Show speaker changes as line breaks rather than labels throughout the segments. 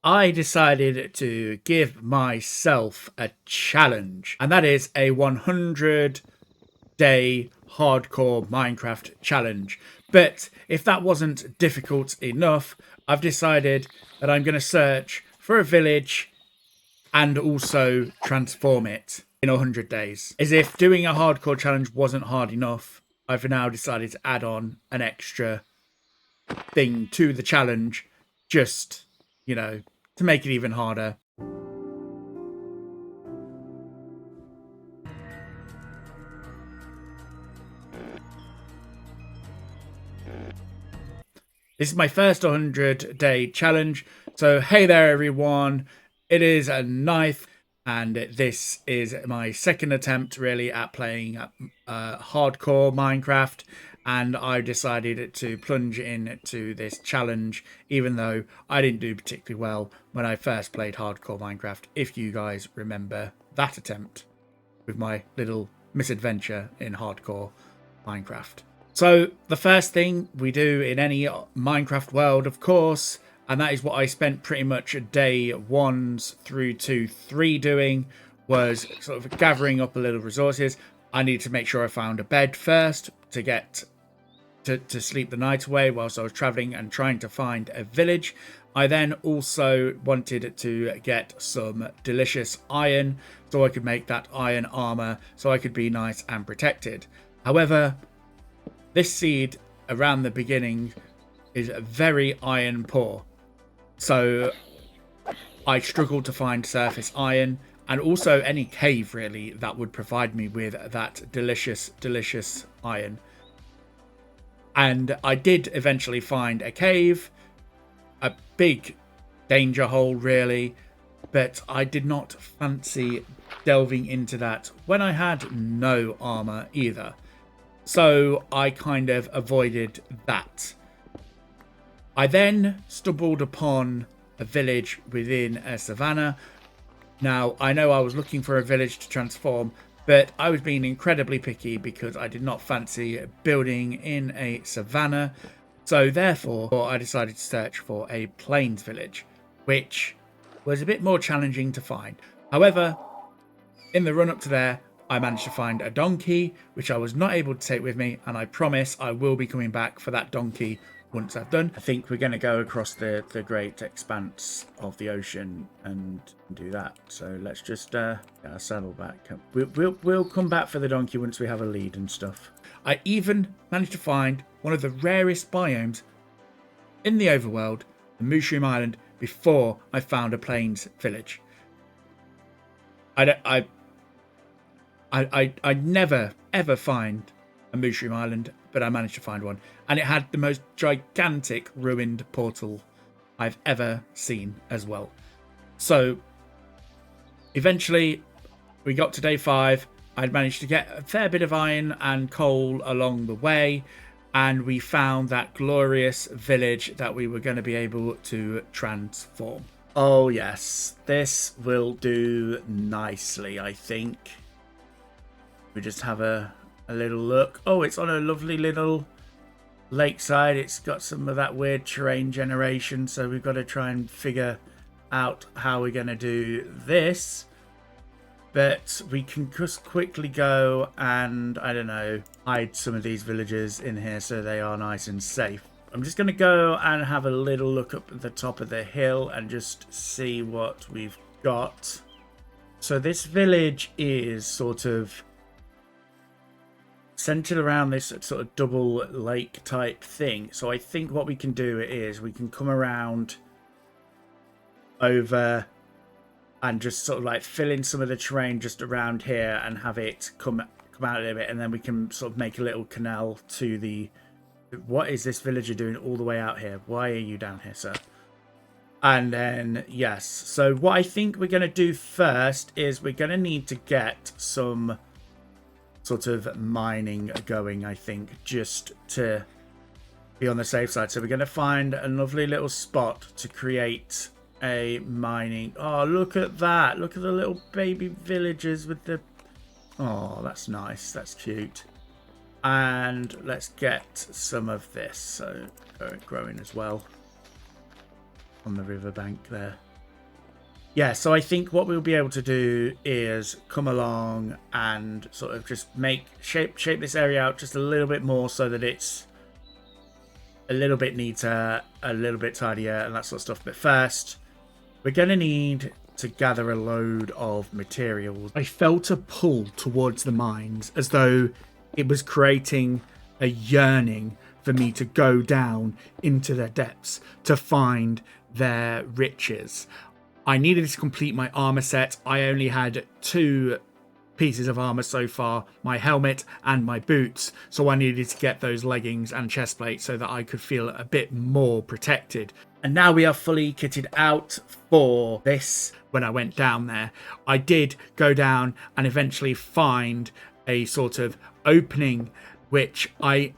I decided to give myself a challenge, and that is a 100-day hardcore Minecraft challenge. But if that wasn't difficult enough, I've decided that I'm going to search for a village and also transform it in 100 days. As if doing a hardcore challenge wasn't hard enough, I've now decided to add on an extra thing to the challenge, just, to make it even harder. This is my first 100-day challenge. So, hey there, everyone. It is a Nythe, and this is my second attempt, really, at playing hardcore Minecraft. And I decided to plunge into this challenge, even though I didn't do particularly well when I first played hardcore Minecraft, if you guys remember that attempt with my little misadventure in hardcore Minecraft. So the first thing we do in any Minecraft world, of course, and that is what I spent pretty much day 1s through to 3 doing, was sort of gathering up a little resources. I needed to make sure I found a bed first to get to sleep the night away whilst I was traveling and trying to find a village. I then also wanted to get some delicious iron so I could make that iron armor so I could be nice and protected. However, this seed around the beginning is very iron poor, so I struggled to find surface iron and also any cave really that would provide me with that delicious iron. And I did eventually find a cave, a big danger hole really, but I did not fancy delving into that when I had no armor either. So I kind of avoided that. I then stumbled upon a village within a savannah. Now, I know I was looking for a village to transform, but I was being incredibly picky because I did not fancy building in a savannah. So therefore, I decided to search for a plains village, which was a bit more challenging to find. However, in the run up to there, I managed to find a donkey, which I was not able to take with me, and I promise I will be coming back for that donkey once I've done. I think we're going to go across the great expanse of the ocean and do that. So let's just get our saddle back. We'll come back for the donkey once we have a lead and stuff. I even managed to find one of the rarest biomes in the overworld, the Mushroom Island, before I found a plains village. I never ever find a Mushroom Island, but I managed to find one, and it had the most gigantic ruined portal I've ever seen as well. So eventually we got to day 5. I'd managed to get a fair bit of iron and coal along the way, and we found that glorious village that we were going to be able to transform. Oh yes, this will do nicely, I think. We just have a little look. Oh, it's on a lovely little lakeside. It's got some of that weird terrain generation, so we've got to try and figure out how we're going to do this. But we can just quickly go and, I don't know, hide some of these villagers in here so they are nice and safe. I'm just going to go and have a little look up at the top of the hill and just see what we've got. So this village is sort of centered around this sort of double lake type thing. So I think what we can do is we can come around over and just sort of like fill in some of the terrain just around here and have it come out a little bit, and then we can sort of make a little canal to the... What is this villager doing all the way out here? Why are you down here, sir? And then, yes. So what I think we're going to do first is we're going to need to get some sort of mining going, I think, just to be on the safe side. So we're going to find a lovely little spot to create a mining... Oh, look at that. Look at the little baby villagers with the... Oh, that's nice. That's cute. And let's get some of this. So growing as well on the riverbank there. Yeah, so I think what we'll be able to do is come along and sort of just shape this area out just a little bit more so that it's a little bit neater, a little bit tidier, and that sort of stuff. But first, we're going to need to gather a load of materials. I felt a pull towards the mines as though it was creating a yearning for me to go down into their depths to find their riches. I needed to complete my armor set. I only had 2 pieces of armor so far, my helmet and my boots, so I needed to get those leggings and chest plate so that I could feel a bit more protected. And now we are fully kitted out for this. When I went down there, I did go down and eventually find a sort of opening, which I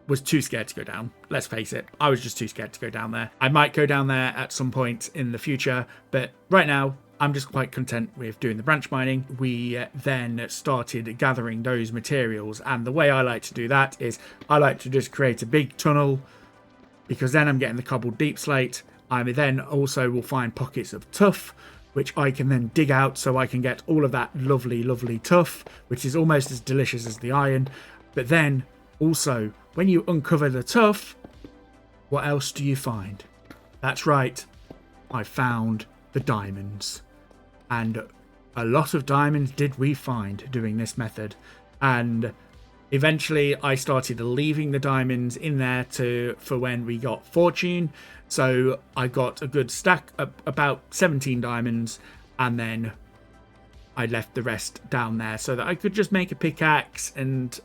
was too scared to go down. Let's face it, I was just too scared to go down there. I might go down there at some point in the future, but right now I'm just quite content with doing the branch mining. We then started gathering those materials, and the way I like to do that is I like to just create a big tunnel, because then I'm getting the cobbled deep slate. I then also will find pockets of tuff, which I can then dig out so I can get all of that lovely, lovely tuff, which is almost as delicious as the iron. But then also, when you uncover the tuff, what else do you find? That's right, I found the diamonds. And a lot of diamonds did we find doing this method. And eventually I started leaving the diamonds in there for when we got fortune. So I got a good stack, about 17 diamonds, and then I left the rest down there so that I could just make a pickaxe and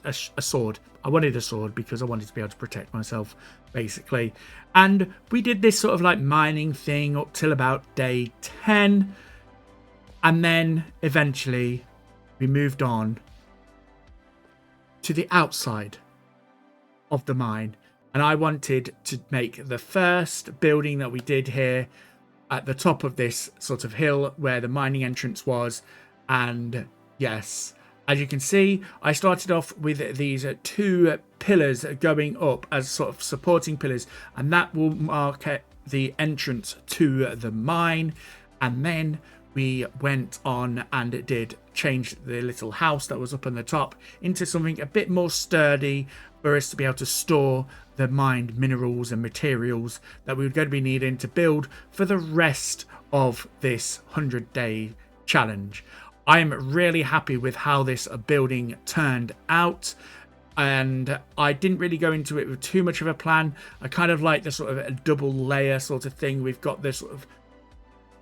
a sword. I wanted a sword because I wanted to be able to protect myself, basically. And we did this sort of like mining thing up till about day 10. And then eventually we moved on to the outside of the mine. And I wanted to make the first building that we did here at the top of this sort of hill where the mining entrance was. And yes, as you can see, I started off with these 2 pillars going up as sort of supporting pillars, and that will mark the entrance to the mine. And then we went on and did change the little house that was up on the top into something a bit more sturdy for us to be able to store the mined minerals and materials that we were going to be needing to build for the rest of this 100-day challenge. I am really happy with how this building turned out, and I didn't really go into it with too much of a plan. I kind of like the sort of a double layer sort of thing. We've got this sort of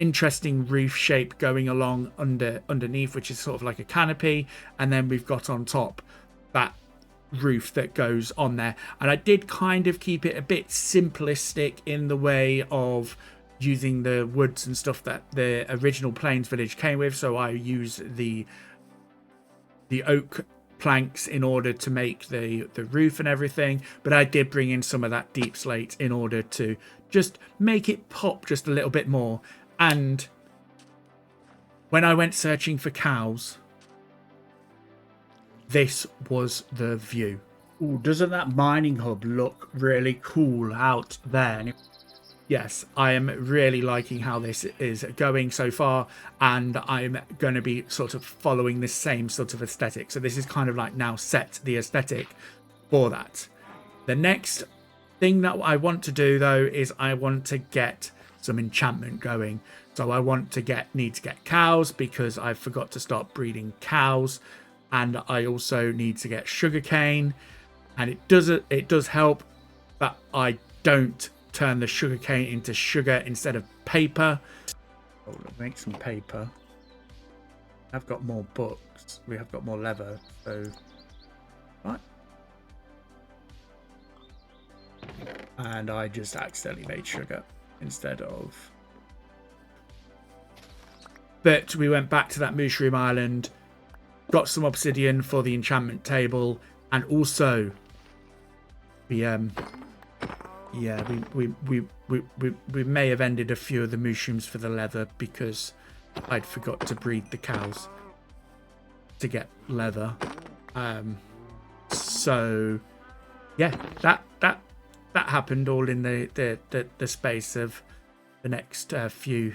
interesting roof shape going along underneath, which is sort of like a canopy, and then we've got on top that roof that goes on there. And I did kind of keep it a bit simplistic in the way of using the woods and stuff that the original Plains village came with. So I use the oak planks in order to make the roof and everything, but I did bring in some of that deep slate in order to just make it pop just a little bit more. And when I went searching for cows, this was the view. Ooh, doesn't that mining hub look really cool out there? Yes, I am really liking how this is going so far, and I'm going to be sort of following this same sort of aesthetic. So this is kind of like now set the aesthetic for that. The next thing that I want to do though is I want to get some enchantment going. So I want to need to get cows because I forgot to start breeding cows. And I also need to get sugarcane, and it does help that I don't turn the sugarcane into sugar instead of paper. Oh, let's make some paper. I've got more books. We have got more leather, so right. And I just accidentally made sugar instead of. But we went back to that Mushroom Island. Got some obsidian for the enchantment table, and also we may have ended a few of the mushrooms for the leather because I'd forgot to breed the cows to get leather. So yeah, that happened all in the space of the next few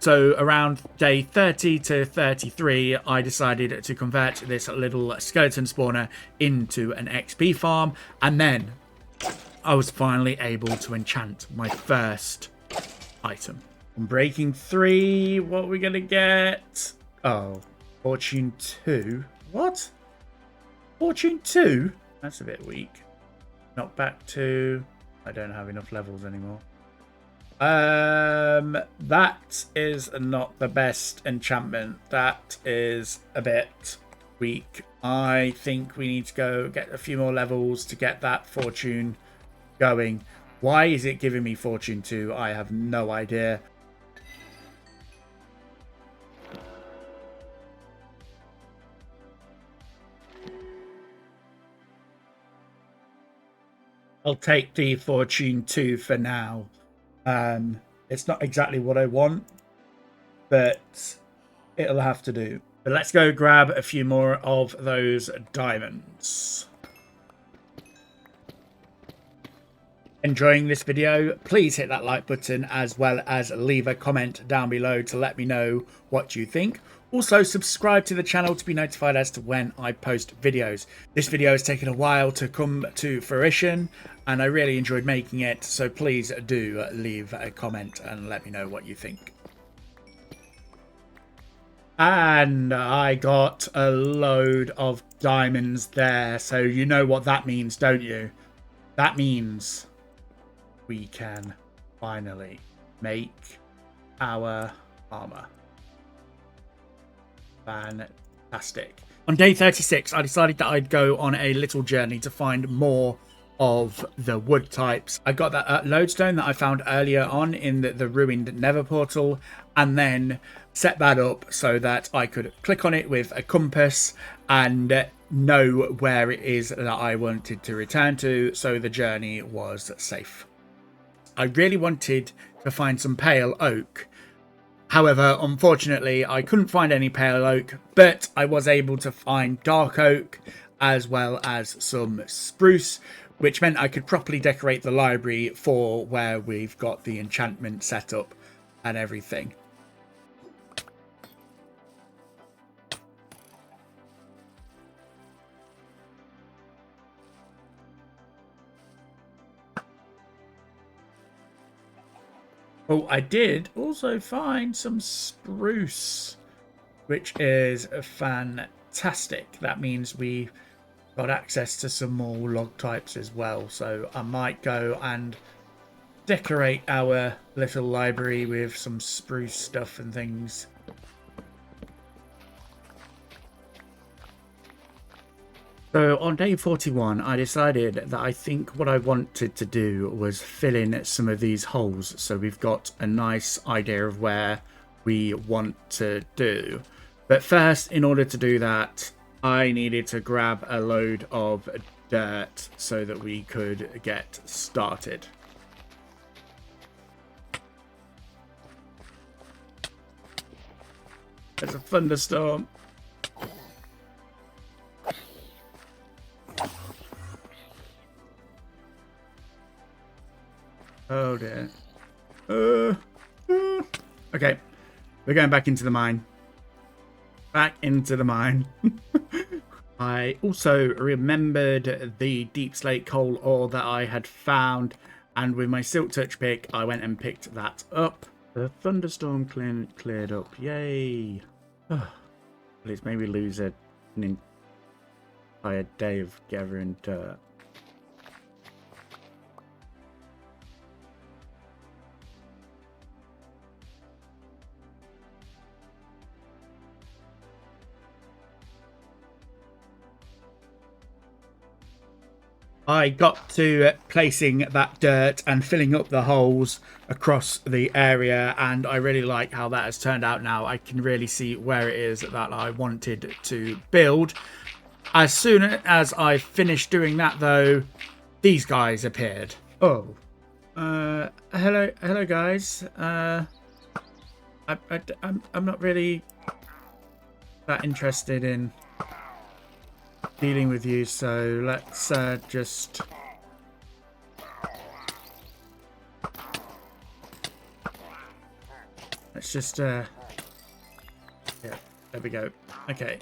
So around day 30 to 33, I decided to convert this little skeleton spawner into an XP farm. And then I was finally able to enchant my first item. On breaking 3, what are we going to get? Oh, Fortune 2. What? Fortune 2? That's a bit weak. Knock back 2. I don't have enough levels anymore. That is not the best enchantment. That is a bit weak. I think we need to go get a few more levels to get that fortune going. Why is it giving me fortune 2? I have no idea. I'll take the fortune 2 for now. It's not exactly what I want, but it'll have to do. But let's go grab a few more of those diamonds. Enjoying this video? Please hit that like button as well as leave a comment down below to let me know what you think. Also, subscribe to the channel to be notified as to when I post videos. This video has taken a while to come to fruition and I really enjoyed making it, so please do leave a comment and let me know what you think. And I got a load of diamonds there, so you know what that means, don't you? That means we can finally make our armor. Fantastic. On day 36, I decided that I'd go on a little journey to find more of the wood types. I got that lodestone that I found earlier on in the ruined nether portal, and then set that up so that I could click on it with a compass and know where it is that I wanted to return to, so the journey was safe. I really wanted to find some pale oak. However, unfortunately, I couldn't find any pale oak, but I was able to find dark oak as well as some spruce, which meant I could properly decorate the library for where we've got the enchantment set up and everything. Oh, I did also find some spruce, which is fantastic. That means we got access to some more log types as well. So I might go and decorate our little library with some spruce stuff and things. So on day 41, I decided that I think what I wanted to do was fill in some of these holes. So we've got a nice idea of where we want to do. But first, in order to do that, I needed to grab a load of dirt so that we could get started. There's a thunderstorm. Oh dear. Okay, we're going back into the mine. Back into the mine. I also remembered the deep slate coal ore that I had found, and with my silk touch pick, I went and picked that up. The thunderstorm cleared up. Yay! Please maybe lose an entire day of gathering dirt. I got to placing that dirt and filling up the holes across the area, and I really like how that has turned out now. I can really see where it is that I wanted to build. As soon as I finished doing that, though, these guys appeared. Oh. Hello guys. I'm not really that interested in dealing with you, so let's just let's just yeah, there we go. Okay.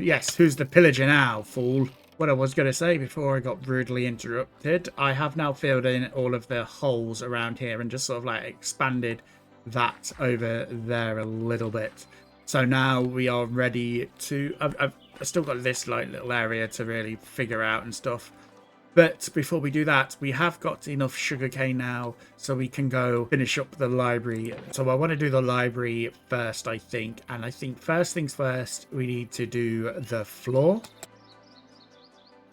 Yes, who's the pillager now, fool? What I was going to say before I got rudely interrupted, I have now filled in all of the holes around here and just sort of like expanded that over there a little bit. So now we are ready to... I've still got this like little area to really figure out and stuff. But before we do that, we have got enough sugarcane now, so we can go finish up the library. So I want to do the library first, I think. And I think first things first, we need to do the floor.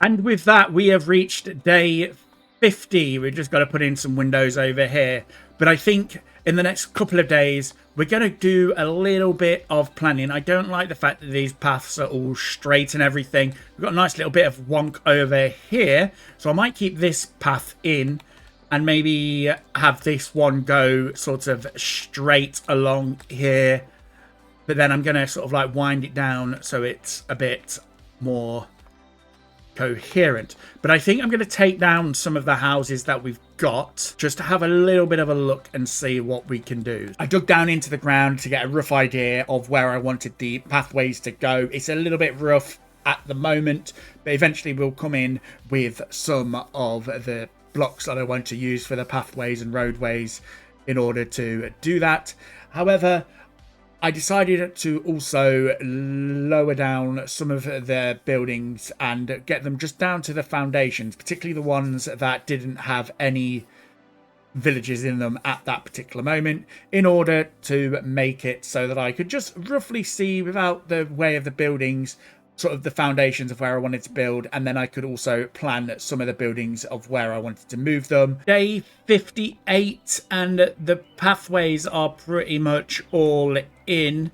And with that, we have reached day 50. We've just got to put in some windows over here. But I think in the next couple of days, we're going to do a little bit of planning. I don't like the fact that these paths are all straight and everything. We've got a nice little bit of wonk over here. So I might keep this path in and maybe have this one go sort of straight along here. But then I'm going to sort of like wind it down so it's a bit more coherent. But I think I'm going to take down some of the houses that we've got just to have a little bit of a look and see what we can do. I dug down into the ground to get a rough idea of where I wanted the pathways to go. It's a little bit rough at the moment, but eventually we'll come in with some of the blocks that I want to use for the pathways and roadways in order to do that. However, I decided to also lower down some of the buildings and get them just down to the foundations, particularly the ones that didn't have any villages in them at that particular moment, in order to make it so that I could just roughly see without the way of the buildings sort of the foundations of where I wanted to build, and then I could also plan some of the buildings of where I wanted to move them. Day 58 and the pathways are pretty much all in.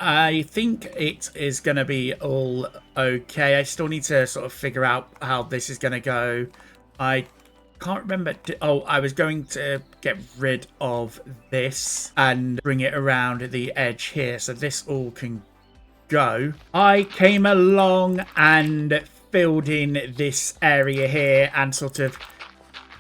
I think it is going to be all okay. I still need to sort of figure out how this is going to go. I can't remember. I was going to get rid of this and bring it around the edge here, so this all can go. I came along and filled in this area here and sort of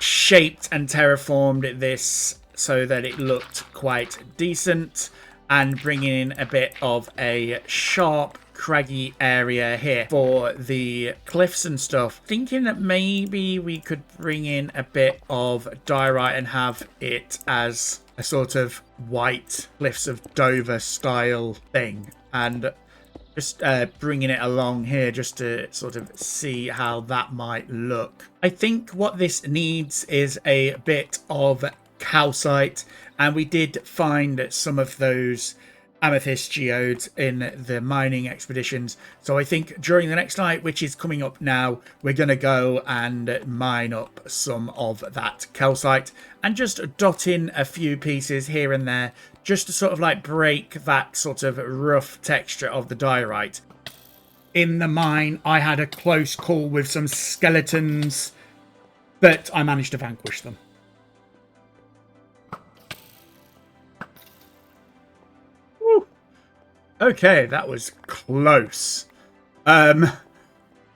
shaped and terraformed this so that it looked quite decent, and bringing in a bit of a sharp craggy area here for the cliffs and stuff, thinking that maybe we could bring in a bit of diorite and have it as a sort of white Cliffs of Dover style thing, and just bringing it along here just to sort of see how that might look. I think what this needs is a bit of calcite, and we did find some of those amethyst geodes in the mining expeditions. So I think during the next night, which is coming up now, we're going to go and mine up some of that calcite and just dot in a few pieces here and there, just to sort of like break that sort of rough texture of the diorite. In the mine, I had a close call with some skeletons, but I managed to vanquish them. Woo. Okay, that was close. I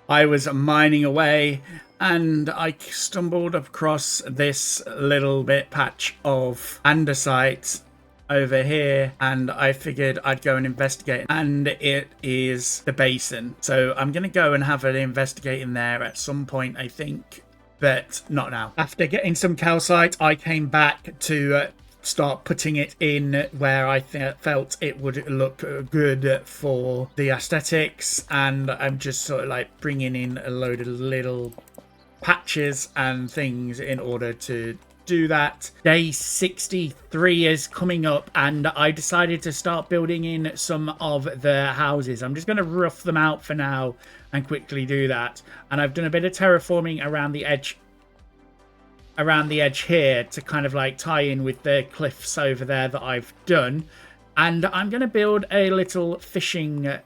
was mining away and I stumbled across this little bit patch of andesite over here, and I figured I'd go and investigate, and it is the basin. So I'm going to go and have an investigate in there at some point, I think, but not now. After getting some calcite, I came back to start putting it in where I felt it would look good for the aesthetics, and I'm just sort of like bringing in a load of little patches and things in order to do that. Day 63 is coming up, and I decided to start building in some of the houses. I'm just going to rough them out for now and quickly do that. And I've done a bit of terraforming around the edge here to kind of like tie in with the cliffs over there that I've done. And I'm going to build a little fisherman's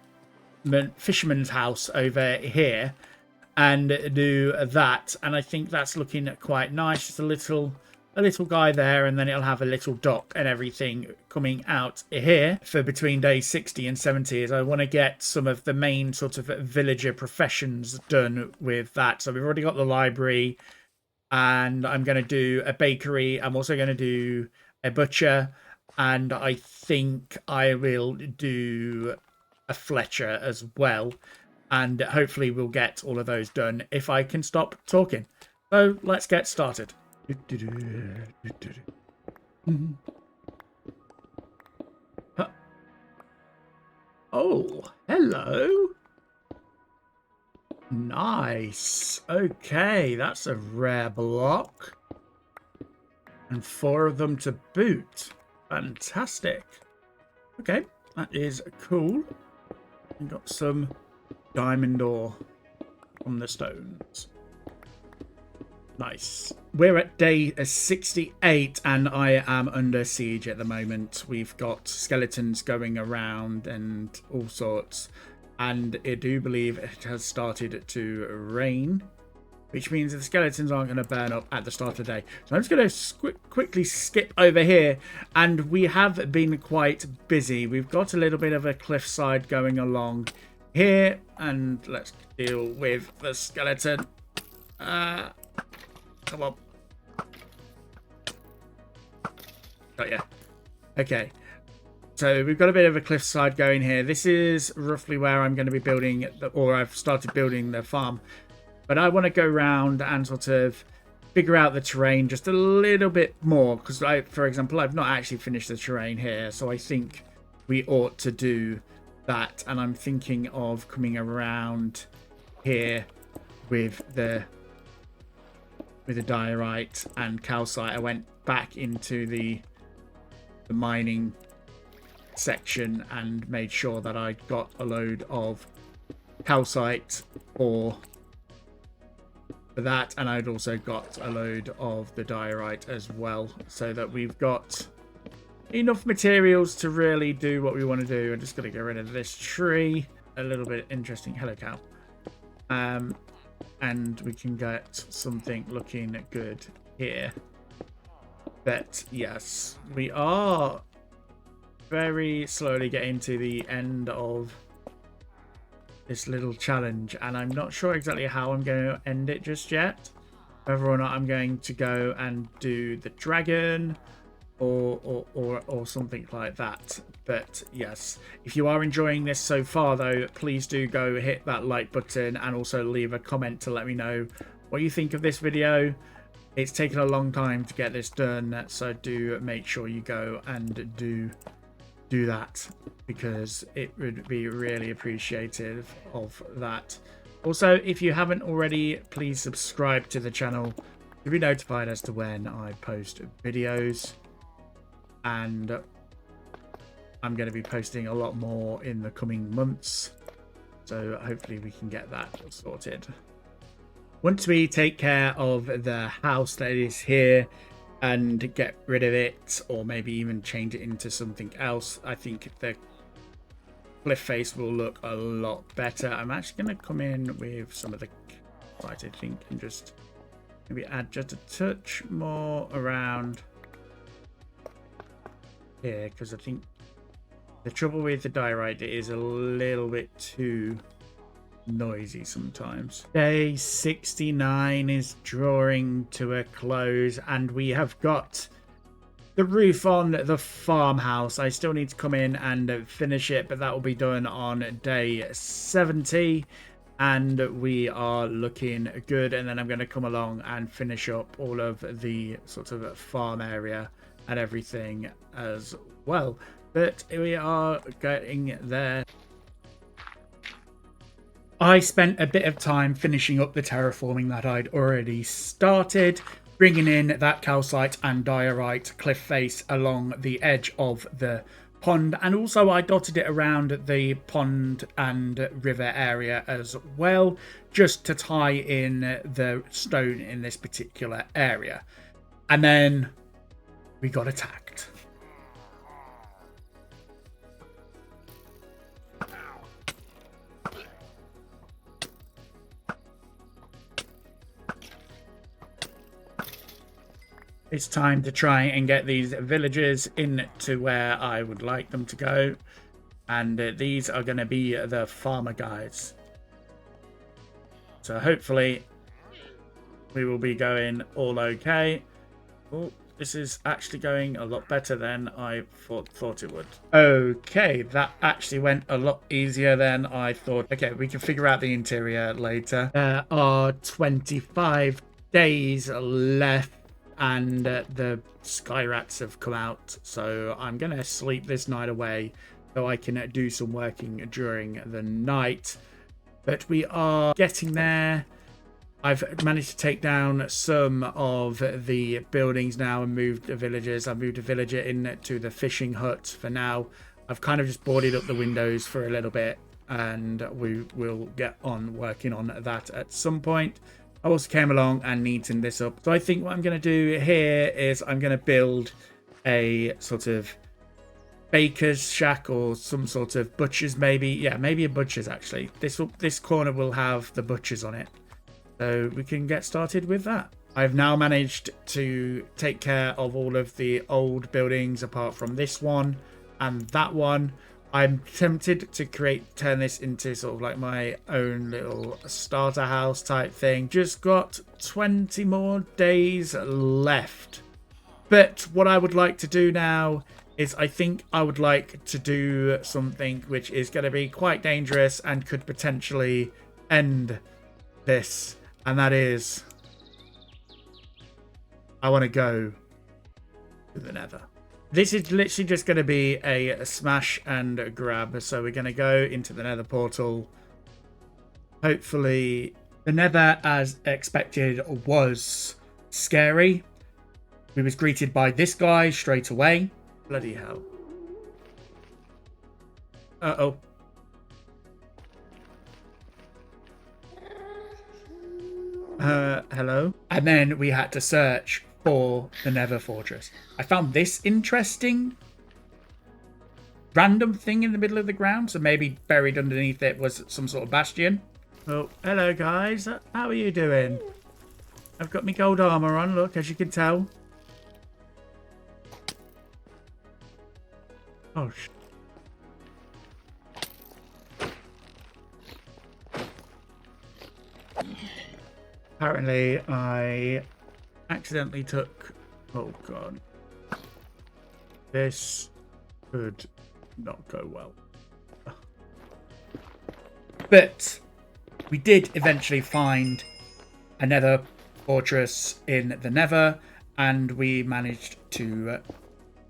house over here and do that, and I think that's looking quite nice. Just a little a little guy there, and then it'll have a little dock and everything coming out here for between days 60 and 70. As I want to get some of the main sort of villager professions done with that. So we've already got the library, and I'm going to do a bakery. I'm also going to do a butcher, and I think I will do a Fletcher as well. And hopefully we'll get all of those done if I can stop talking. So let's get started. Oh, hello. Nice. Okay, that's a rare block. And 4 of them to boot. Fantastic. Okay, that is cool. We've got some diamond ore on the stones. Nice. We're at day 68 and I am under siege at the moment. We've got skeletons going around and all sorts. And I do believe it has started to rain, which means the skeletons aren't going to burn up at the start of the day. So I'm just going to quickly skip over here. And we have been quite busy. We've got a little bit of a cliffside going along here. And let's deal with the skeleton. Come on. Got ya. Okay. So we've got a bit of a cliffside going here. This is roughly where I'm going to be building, or I've started building the farm. But I want to go around and sort of figure out the terrain just a little bit more. Because, for example, I've not actually finished the terrain here. So I think we ought to do that. And I'm thinking of coming around here with the diorite and calcite. I went back into the mining section and made sure that I got a load of calcite for that, and I'd also got a load of the diorite as well, so that we've got enough materials to really do what we want to do. I'm just going to get rid of this tree. A little bit interesting. Hello, cow. And we can get something looking good here. But yes, we are very slowly getting to the end of this little challenge, and I'm not sure exactly how I'm going to end it just yet. Whether or not I'm going to go and do the dragon or something like that. But yes, if you are enjoying this so far though, please do go hit that like button and also leave a comment to let me know what you think of this video. It's taken a long time to get this done, so do make sure you go and do that, because it would be really appreciative of that. Also, if you haven't already, please subscribe to the channel to be notified as to when I post videos. And I'm going to be posting a lot more in the coming months, so hopefully we can get that sorted. Once we take care of the house that is here and get rid of it, or maybe even change it into something else, I think the cliff face will look a lot better. I'm actually going to come in with some of the right, I think, and just maybe add just a touch more around here, because I think the trouble with the diorite is a little bit too noisy sometimes. Day 69 is drawing to a close, and we have got the roof on the farmhouse. I still need to come in and finish it, but that will be done on day 70, and we are looking good. And then I'm going to come along and finish up all of the sort of farm area and everything as well. But we are getting there. I spent a bit of time finishing up the terraforming that I'd already started, bringing in that calcite and diorite cliff face along the edge of the pond, and also I dotted it around the pond and river area as well, just to tie in the stone in this particular area. And then we got attacked. It's time to try and get these villages into where I would like them to go. And these are going to be the farmer guys. So hopefully we will be going all okay. Oh, this is actually going a lot better than I thought it would. Okay, that actually went a lot easier than I thought. Okay, we can figure out the interior later. There are 25 days left and the sky rats have come out. So I'm going to sleep this night away so I can do some working during the night. But we are getting there. I've managed to take down some of the buildings now and moved the villagers. I've moved a villager into the fishing hut for now. I've kind of just boarded up the windows for a little bit and we will get on working on that at some point. I also came along and neatened this up. So I think what I'm going to do here is I'm going to build a sort of baker's shack or some sort of butcher's maybe. Yeah, maybe a butcher's actually. This corner will have the butcher's on it. So we can get started with that. I've now managed to take care of all of the old buildings apart from this one and that one. I'm tempted to turn this into sort of like my own little starter house type thing. Just got 20 more days left. But what I would like to do now is I think I would like to do something which is going to be quite dangerous and could potentially end this. And that is, I want to go to the Nether. This is literally just going to be a smash and grab. So we're going to go into the Nether portal. Hopefully, the Nether, as expected, was scary. We was greeted by this guy straight away. Bloody hell. Uh-oh. Hello. And then we had to search for the Nether Fortress. I found this interesting random thing in the middle of the ground. So maybe buried underneath it was some sort of bastion. Oh, hello guys. How are you doing? I've got my gold armor on, look, as you can tell. Oh, apparently, I accidentally took... Oh, God. This could not go well. But we did eventually find a Nether fortress in the Nether, and we managed to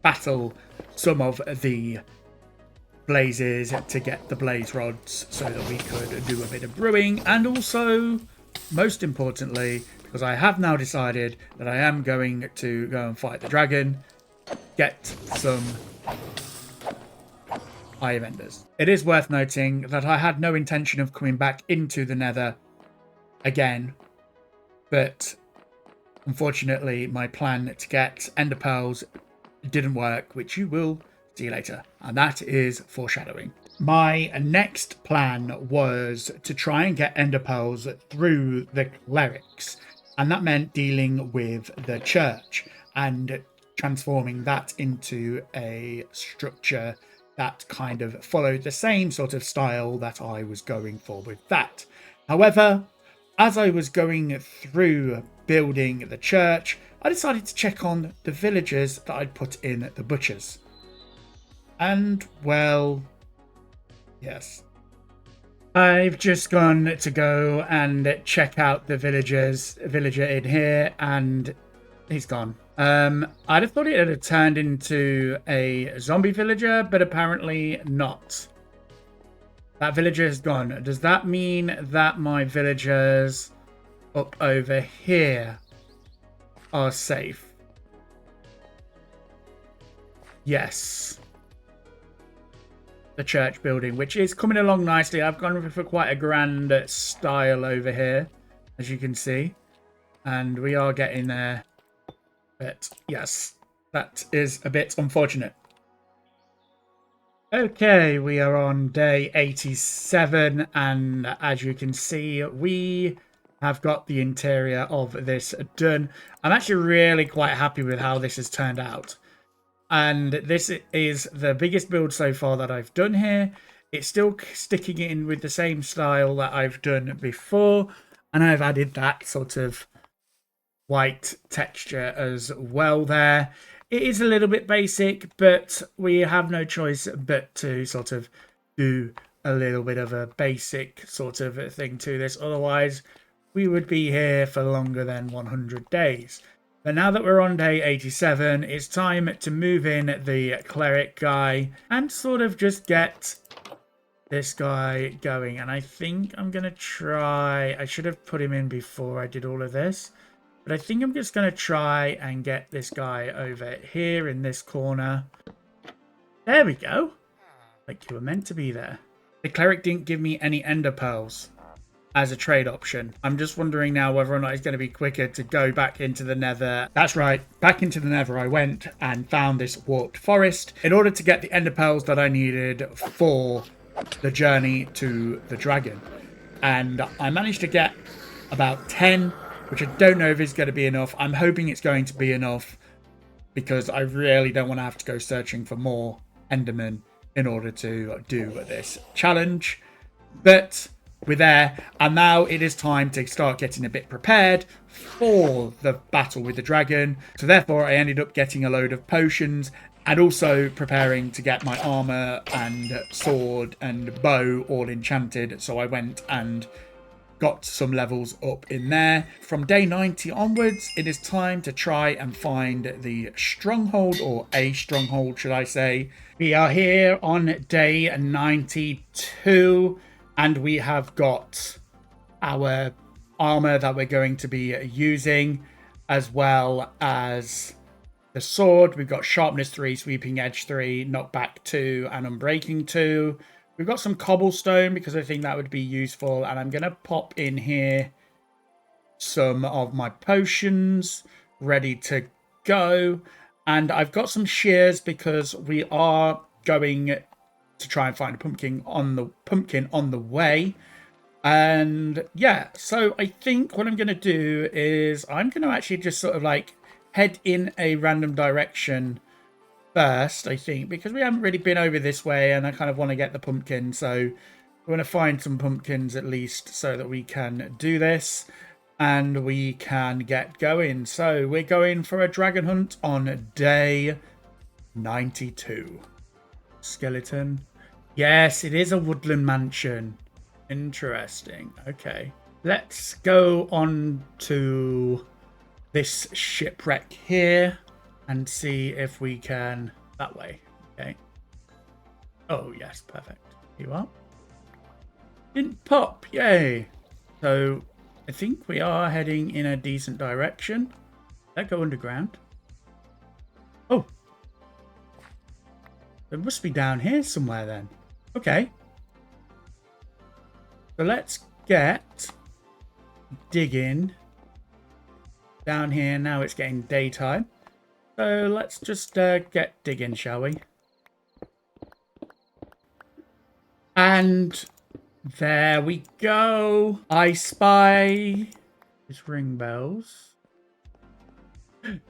battle some of the blazes to get the blaze rods so that we could do a bit of brewing, and also... most importantly, because I have now decided that I am going to go and fight the dragon, get some iron enders. It is worth noting that I had no intention of coming back into the Nether again, but unfortunately my plan to get ender pearls didn't work, which you will see later, and that is foreshadowing. My next plan was to try and get ender pearls through the clerics, and that meant dealing with the church and transforming that into a structure that kind of followed the same sort of style that I was going for with that. However, as I was going through building the church, I decided to check on the villagers that I'd put in the butchers. And, well... yes. I've just gone to go and check out the villager in here, and he's gone. I'd have thought it had turned into a zombie villager, but apparently not. That villager is gone. Does that mean that my villagers up over here are safe? Yes. The church building, which is coming along nicely. I've gone for quite a grand style over here, as you can see, and we are getting there. But yes, that is a bit unfortunate. Okay, we are on day 87, and as you can see, we have got the interior of this done. I'm actually really quite happy with how this has turned out. And this is the biggest build so far that I've done here. It's still sticking in with the same style that I've done before. And I've added that sort of white texture as well there. It is a little bit basic, but we have no choice but to sort of do a little bit of a basic sort of thing to this. Otherwise, we would be here for longer than 100 days. But now that we're on day 87, it's time to move in the cleric guy and sort of just get this guy going. And I think I'm going to try... I should have put him in before I did all of this. But I think I'm just going to try and get this guy over here in this corner. There we go. Like you were meant to be there. The cleric didn't give me any ender pearls as a trade option. I'm just wondering now whether or not it's going to be quicker to go back into the nether. That's right, back into the nether I went and found this warped forest in order to get the ender pearls that I needed for the journey to the dragon. And I managed to get about 10, which I don't know if it's going to be enough. I'm hoping it's going to be enough because I really don't want to have to go searching for more endermen in order to do this challenge. But we're there, and now it is time to start getting a bit prepared for the battle with the dragon. So therefore I ended up getting a load of potions and also preparing to get my armor and sword and bow all enchanted. So I went and got some levels up in there. From day 90 onwards, it is time to try and find the stronghold, or a stronghold should I say. We are here on day 92. And we have got our armor that we're going to be using, as well as the sword. We've got sharpness 3, sweeping edge 3, knockback 2, and unbreaking 2. We've got some cobblestone because I think that would be useful. And I'm going to pop in here some of my potions ready to go. And I've got some shears because we are going to try and find a pumpkin on the way. And yeah, so I think what I'm going to do is I'm going to actually just sort of like head in a random direction first, I think, because we haven't really been over this way and I kind of want to get the pumpkin. So we want to find some pumpkins at least so that we can do this and we can get going. So we're going for a dragon hunt on day 92. Skeleton. Yes, it is a woodland mansion. Interesting. Okay. Let's go on to this shipwreck here and see if we can... That way. Okay. Oh, yes. Perfect. Here you are. Didn't pop. Yay. So, I think we are heading in a decent direction. Let's go underground. Oh. It must be down here somewhere then. Okay. So let's get digging down here. Now it's getting daytime. So let's just get digging, shall we? And there we go. I spy his ring bells.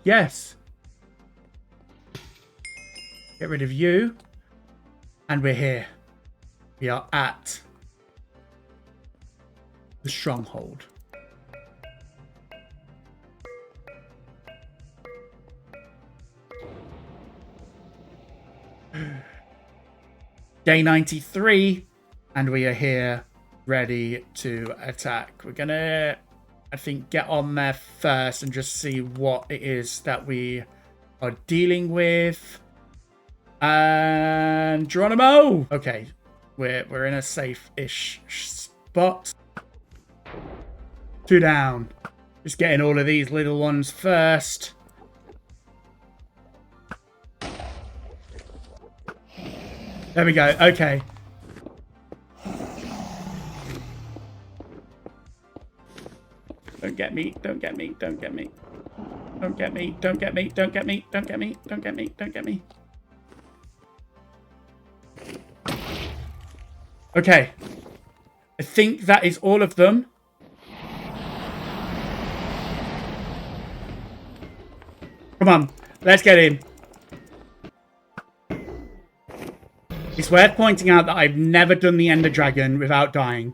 Yes. Get rid of you. And we're here. We are at the stronghold. Day 93, and we are here ready to attack. We're gonna, I think, get on there first and just see what it is that we are dealing with. And Geronimo! Okay, we're in a safe-ish spot. 2 down. Just getting all of these little ones first. There we go. Okay. Don't get me. Don't get me. Don't get me. Don't get me. Don't get me. Don't get me. Don't get me. Don't get me. Don't get me. Okay. I think that is all of them. Come on, let's get him. It's worth pointing out that I've never done the Ender Dragon without dying.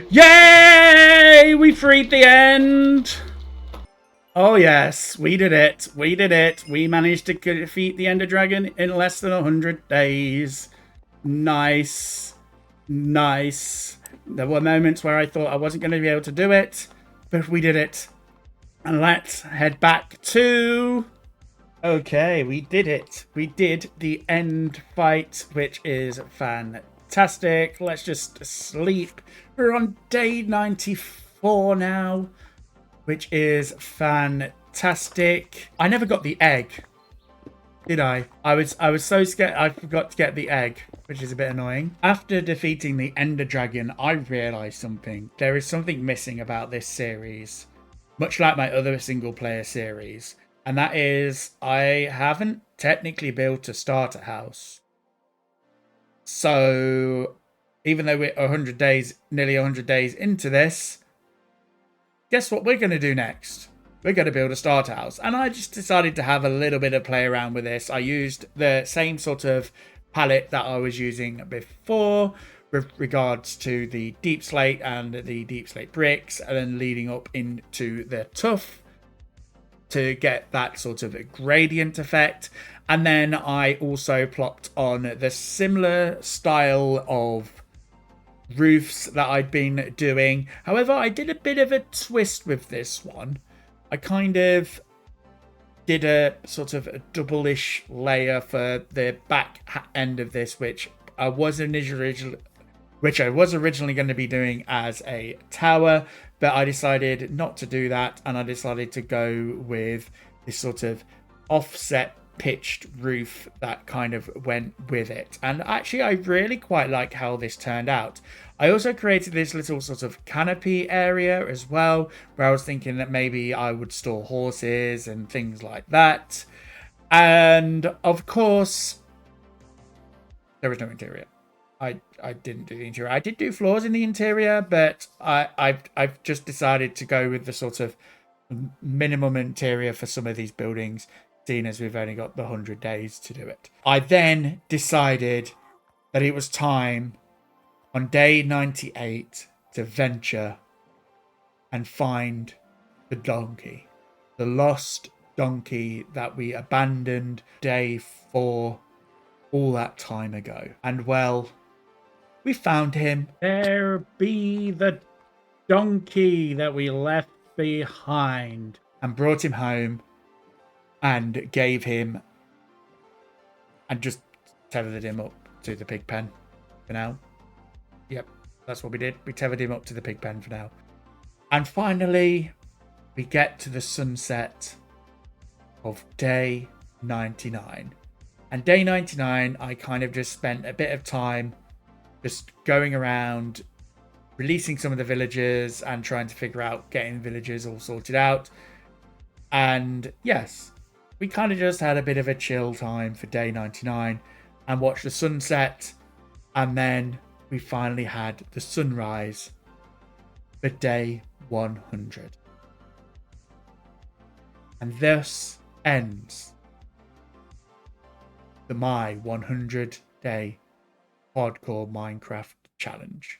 Yay! We freed the end! Oh yes, we did it. We did it. We managed to defeat the Ender Dragon in less than 100 days. Nice. Nice. There were moments where I thought I wasn't going to be able to do it, but we did it. And let's head back to... Okay, we did it. We did the end fight, which is fantastic. Let's just sleep. We're on day 94 now, which is fantastic. I never got the egg, did I? I was so scared I forgot to get the egg, which is a bit annoying. After defeating the Ender Dragon, I realized something. There is something missing about this series, much like my other single player series. And that is, I haven't technically built a starter house. So, even though we're 100 days, nearly 100 days into this, guess what we're going to do next? We're going to build a starter house. And I just decided to have a little bit of play around with this. I used the same sort of palette that I was using before with regards to the deep slate and the deep slate bricks, and then leading up into the tough to get that sort of gradient effect. And then I also plopped on the similar style of roofs that I'd been doing. However, I did a bit of a twist with this one. I kind of did a sort of a double-ish layer for the back end of this, which I was originally going to be doing as a tower, but I decided not to do that, and I decided to go with this sort of offset pitched roof that kind of went with it. And actually, I really quite like how this turned out. I also created this little sort of canopy area as well, where I was thinking that maybe I would store horses and things like that. And of course, there was no interior. I didn't do the interior. I did do floors in the interior, but I've just decided to go with the sort of minimum interior for some of these buildings, seeing as we've only got the 100 days to do it. I then decided that it was time on day 98 to venture and find the donkey, the lost donkey that we abandoned day 4 all that time ago. And well, we found him. There be the donkey that we left behind, and brought him home and gave him and just tethered him up to the pig pen for now. Yep, that's what we did. We tethered him up to the pig pen for now. And finally, we get to the sunset of day 99. And day 99, I kind of just spent a bit of time just going around, releasing some of the villagers and trying to figure out getting villagers all sorted out. And yes, we kind of just had a bit of a chill time for day 99 and watched the sunset. And then we finally had the sunrise for day 100. And thus ends the My 100 Day Hardcore Minecraft Challenge.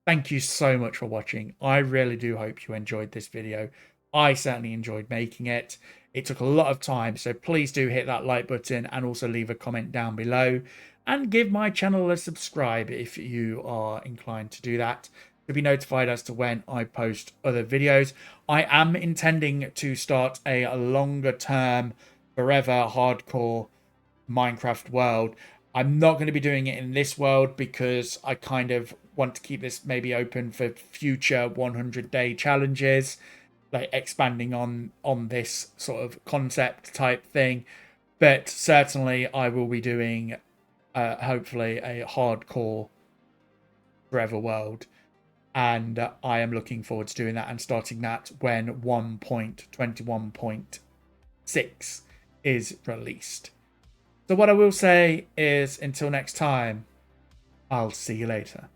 Thank you so much for watching. I really do hope you enjoyed this video. I certainly enjoyed making it. It took a lot of time, so please do hit that like button and also leave a comment down below. And give my channel a subscribe if you are inclined to do that, to be notified as to when I post other videos. I am intending to start a longer term, forever hardcore Minecraft world. I'm not going to be doing it in this world because I kind of want to keep this maybe open for future 100-day challenges, like expanding on this sort of concept type thing. But certainly I will be doing hopefully a hardcore forever world. and I am looking forward to doing that and starting that when 1.21.6 is released. So what I will say is, until next time, I'll see you later.